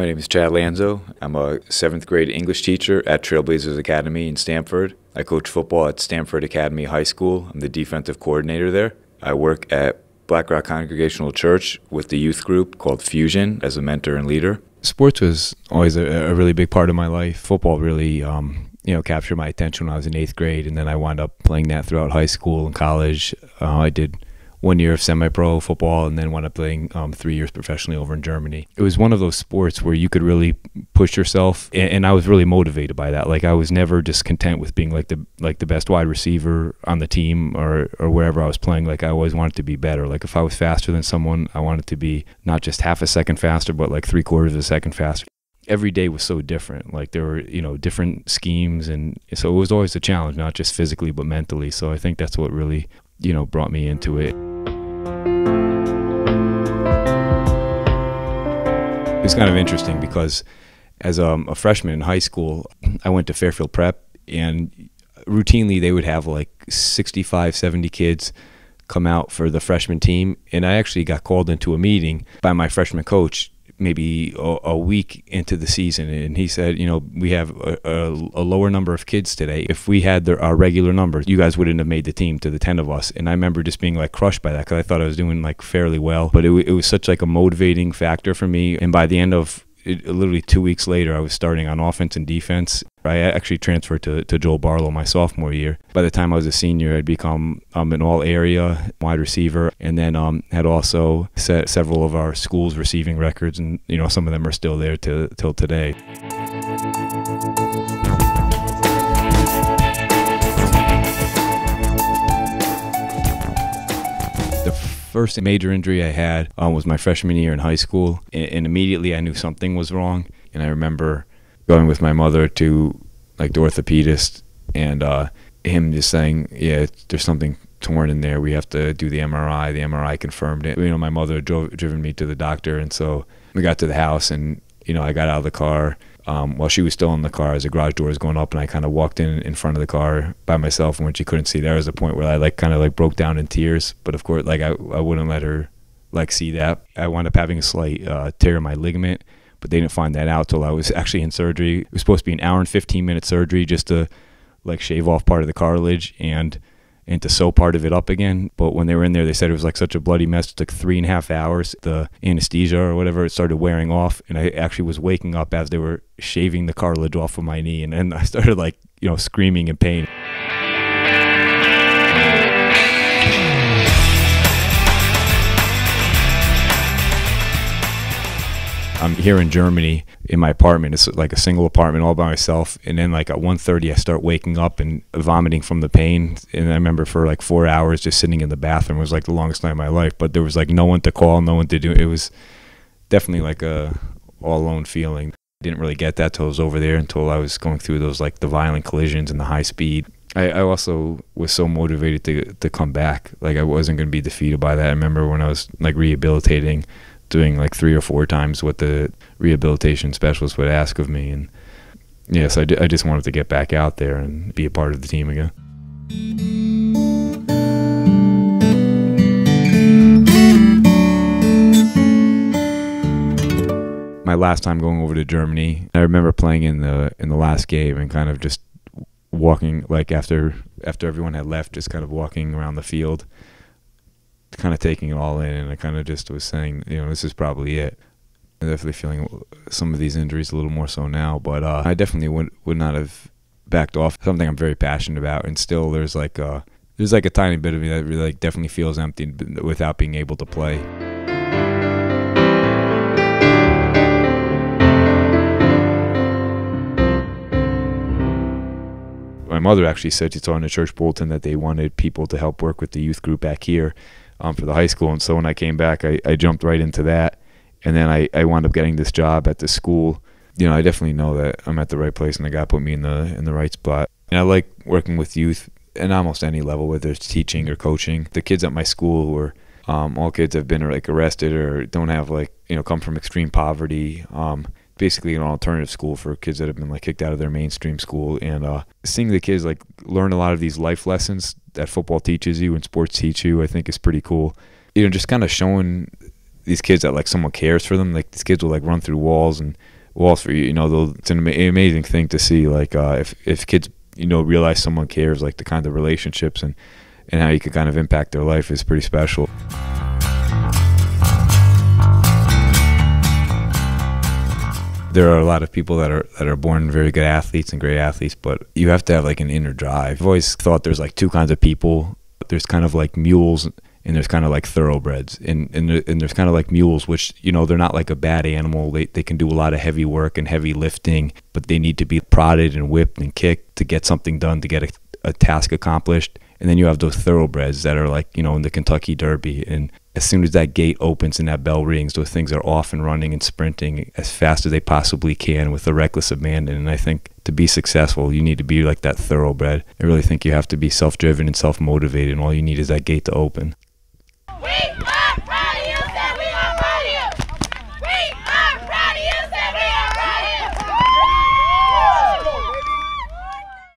My name is Chad Lanzo. I'm a 7th grade English teacher at Trailblazers Academy in Stamford. I coach football at Stamford Academy High School. I'm the defensive coordinator there. I work at Black Rock Congregational Church with the youth group called Fusion as a mentor and leader. Sports was always a really big part of my life. Football really captured my attention when I was in 8th grade, and then I wound up playing that throughout high school and college. I did 1 year of semi-pro football and then wound up playing 3 years professionally over in Germany. It was one of those sports where you could really push yourself, and I was really motivated by that. Like, I was never just content with being like the best wide receiver on the team or wherever I was playing. Like, I always wanted to be better. Like, if I was faster than someone, I wanted to be not just half a second faster, but like 3/4 of a second faster. Every day was so different. Like, there were, different schemes, and so it was always a challenge, not just physically but mentally. So I think that's what really, brought me into it. It's kind of interesting because as a freshman in high school, I went to Fairfield Prep, and routinely they would have like 65, 70 kids come out for the freshman team. And I actually got called into a meeting by my freshman coach maybe a week into the season, and he said, we have a lower number of kids today. If we had our regular numbers, you guys wouldn't have made the team, to the 10 of us. And I remember just being like crushed by that, because I thought I was doing like fairly well, but it was such like a motivating factor for me. And by the end of literally 2 weeks later, I was starting on offense and defense. I actually transferred to Joel Barlow my sophomore year. By the time I was a senior, I'd become an all-area wide receiver, and then had also set several of our schools' receiving records, and some of them are still there till today. The first major injury I had was my freshman year in high school, and immediately I knew something was wrong. And I remember going with my mother to like the orthopedist, and him just saying, yeah, there's something torn in there, we have to do the MRI. The MRI confirmed it. My mother had driven me to the doctor, and so we got to the house, and I got out of the car while she was still in the car as the garage door was going up, and I kind of walked in front of the car by myself. And when she couldn't see, there was a point where I kind of broke down in tears. But of course, I wouldn't let her see that. I wound up having a slight tear in my ligament, but they didn't find that out till I was actually in surgery. It was supposed to be an hour and 15-minute surgery just to shave off part of the cartilage and to sew part of it up again. But when they were in there, they said it was like such a bloody mess. It took 3.5 hours. The anesthesia or whatever, it started wearing off, and I actually was waking up as they were shaving the cartilage off of my knee, and then I started screaming in pain. I'm here in Germany in my apartment. It's like a single apartment all by myself. And then at 1:30, I start waking up and vomiting from the pain. And I remember for 4 hours just sitting in the bathroom. It was the longest night of my life. But there was no one to call, no one to do. It was definitely a all alone feeling. I didn't really get that till I was over there, until I was going through those the violent collisions and the high speed. I also was so motivated to come back. I wasn't going to be defeated by that. I remember when I was rehabilitating, doing 3 or 4 times what the rehabilitation specialist would ask of me. And yes, I just wanted to get back out there and be a part of the team again. My last time going over to Germany, I remember playing in the last game and kind of just walking, after everyone had left, just kind of walking around the field, kind of taking it all in, and I kind of just was saying, this is probably it. I'm definitely feeling some of these injuries a little more so now, but I definitely would not have backed off. Something I'm very passionate about, and still there's a tiny bit of me that really definitely feels empty without being able to play. My mother actually said she saw in the church bulletin that they wanted people to help work with the youth group back here for the high school. And so when I came back, I jumped right into that. And then I wound up getting this job at the school. I definitely know that I'm at the right place, and the God put me in the right spot. And I like working with youth at almost any level, whether it's teaching or coaching. The kids at my school were all kids have been arrested or don't have come from extreme poverty. Basically an alternative school for kids that have been kicked out of their mainstream school. And seeing the kids learn a lot of these life lessons that football teaches you and sports teach you, I think is pretty cool. Just kind of showing these kids that someone cares for them. These kids will run through walls and walls for you. You know, it's an amazing thing to see. Like if kids, you know, realize someone cares, like the kind of relationships and how you could kind of impact their life is pretty special. There are a lot of people that are born very good athletes and great athletes, but you have to have like an inner drive. I've always thought there's like two kinds of people. There's kind of like mules and there's kind of like thoroughbreds. And there's kind of like mules, which, you know, they're not like a bad animal. They can do a lot of heavy work and heavy lifting, but they need to be prodded and whipped and kicked to get something done, to get a task accomplished. And then you have those thoroughbreds that are like, you know, in the Kentucky Derby. And as soon as that gate opens and that bell rings, those things are off and running and sprinting as fast as they possibly can with a reckless abandon. And I think to be successful, you need to be like that thoroughbred. I really think you have to be self-driven and self-motivated, and all you need is that gate to open. We